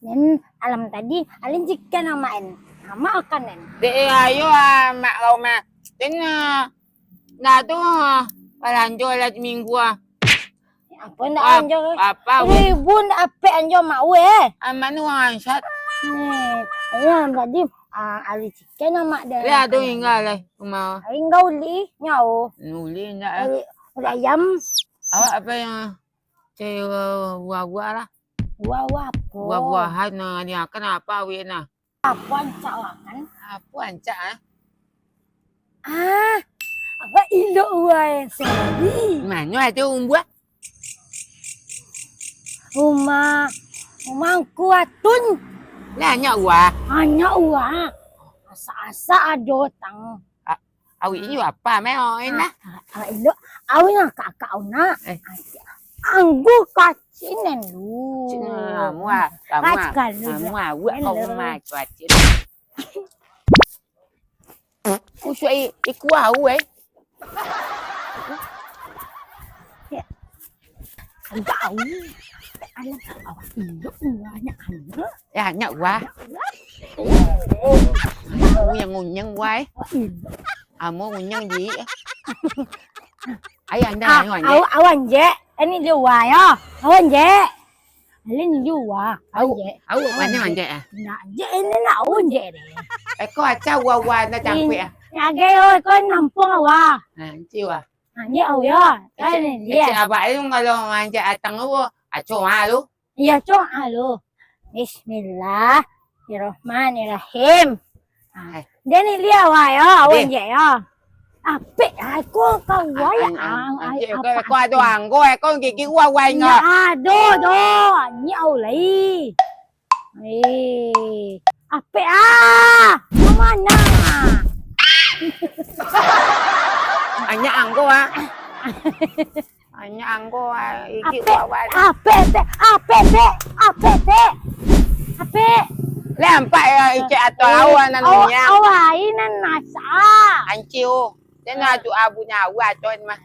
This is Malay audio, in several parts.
Nen alam tadi alin jika namain. Nama akan nen. Di ayo mak kau mak. Then na tu palanjo alat minggu Apa ndak anjo? apa Ribun ape anjo mau manu ansat. Alam tadi alin jika nama dah. Lah tu hingga lah mau. Hingga uli nyau. Nuli ndak. Ayam. Apa yang saya buah-buah lah. Buah-buah apa? Buah-buahan ni akan apa we na? Apa cawakan? Apa ancak Apa ilo uai sendiri? Mana ada buah? Rumah kuatun. Lah nyak buah. Hanya uang. Asa-asa ada tang. Awi ini apa meo enak. Ilo awin kakak una. Anggu kacinen lu. Kamu buat kau mah cuacin. Kusui iku au Tahu. Alam awak ilo uanya anu. Ya nyak buah. Yang ngunyeng buah. Amo ngunyeng di. Ai anda ngoan je. Awan je. Ini luar ya. Awan je. Alin luar. Awan je. Au mana je Nak je ini nak awan je deh. Ko acha wa na jampe Ya oi ko nampung awa. Ciu Ni au ya. Kan dia. Apa itu kalau manja atang lu aco lu. Ya cong halo. Bismillahirrahmanirrahim. Dia ni dia wa ya, awan je ya. Ape aku kau wa ya. Ko doang ko ko gigi wa nga. Ya do. Ni au lai. Ape mana? Anya angko Anya angko iki wa. Ape. Lempak iki atau awan nanunya. Awai nan nasa. Anciu. Dan atu abu nyawa con mah.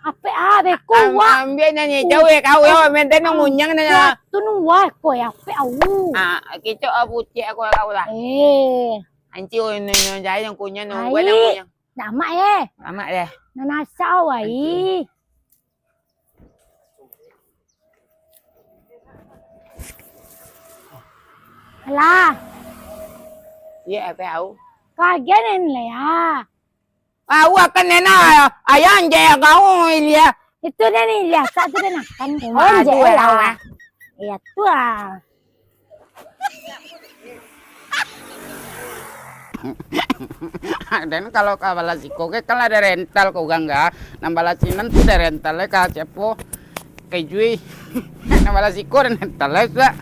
Ape beku wa. Ambil ni jauh kau yo menten ngunyang na. Tu nu wa ko ya ape au. Kita abu cek kau lah. Anciu ni jai yang kunyang no gua yang kunyang. Nama Amak deh. Nanasa awai. Alah. Ya apa au? Kagenin lah ya. Au akan nena ayah je kau ilia. Itu dia nih lihat satu dia makan. Aja lah. Iya tuh. Dan kalau kabalasiko ke kalau ada rental kau gangga, nambalasinan tuh ada rentalnya ka cepo kejui. Nambalasiko dan rentalnya sudah.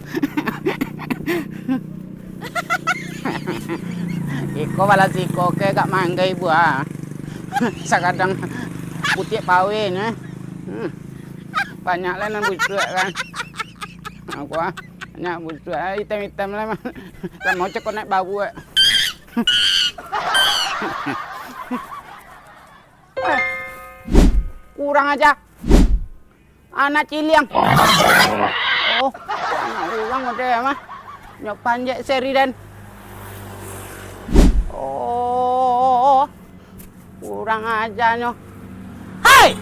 Iko balasiko ke gak manggai buah. Sakadang putih pawin banyak lah nan busuk kan. Aku banyak busuk hitam-hitam lah mah. Kan mau cek naik bau. Kurang aja. Anak ciliang. Oh, kurang udah mah. Nyok panjang seri dan. Oh, kurang aja nyo. Hai,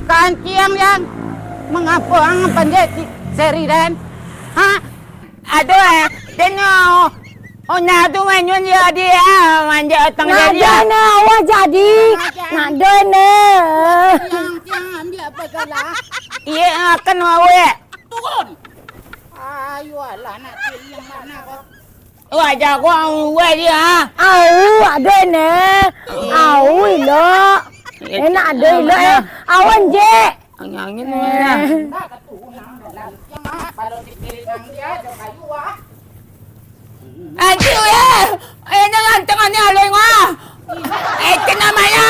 kanciang yang mengapa ang panjang seri dan? Hah? Aduh ya, denyo. Oh nado manyon ya dia manja tang Nada dia. na wa jadi. Nada na. Yang ambil apa galah? Iya akan wae. Turun. Ayo lah nak yang mana kok? Wah jago wae dia. Au ada na. Au ilo. Enak ada ilo awan je. Angin mana? Aduh ya, jangan tangannya aleng wah. Itu namanya.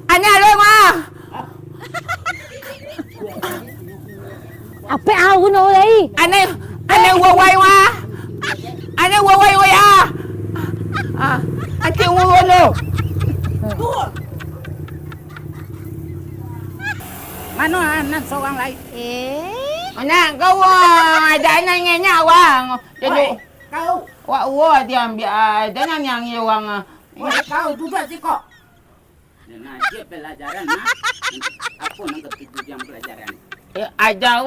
Ane aleng wah. Apa au no lai? Ane wawai wah. Ane wawai wah ya. Ane wawai lo. Mana anak seorang lain? Mana kau ada nanya wang. Jadi Kau, wah dia ambil jangan yang wang. kau duduk sih kok. Nah, dia pelajaran nah. Aku nak kepitu jam pelajaran. Ajar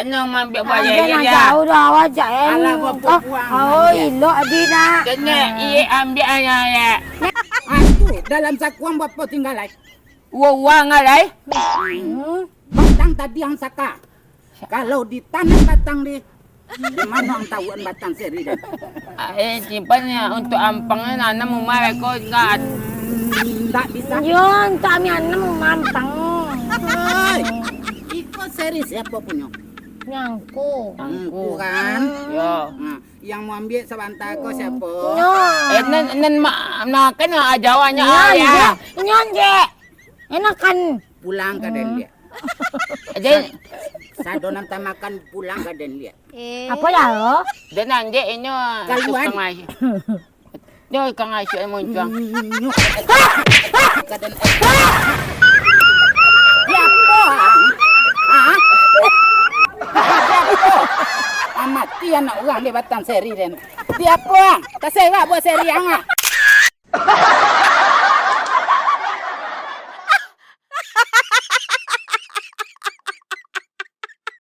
nama ambil Ada bayar nak ya. jauh dah wajak Alah, buat buang. Oh, ilok di nak. Kena ambil ya. Itu dalam sakuan buat po tinggal lagi. Wang alai. Batang tadi yang saka. Kalau ditanam batang di mana orang tahuan batang seri dah. Simpannya untuk ampangnya nanam umar ko enggak. Tak bisa. Yon, kami anak mampang. Hai, ikut seri siapa punya? Nyangku. Bukan. Yo. Nah, yang mau ambil sebentar kau siapa? Nyon. Nan makan ajawannya Nyon, ya. je. Nyon, je. Enakan. Pulang ke den dia. Jadi Sado nanti makan pulang ke den dia. Apa dah lo? dan nanti ini Kaluan. kangai. Yo kangai sih muncul. Ke den. Siapa? Ah? Siapa? Amatian nak orang di batang seri den. Siapa? Tak sewa buat seri angah.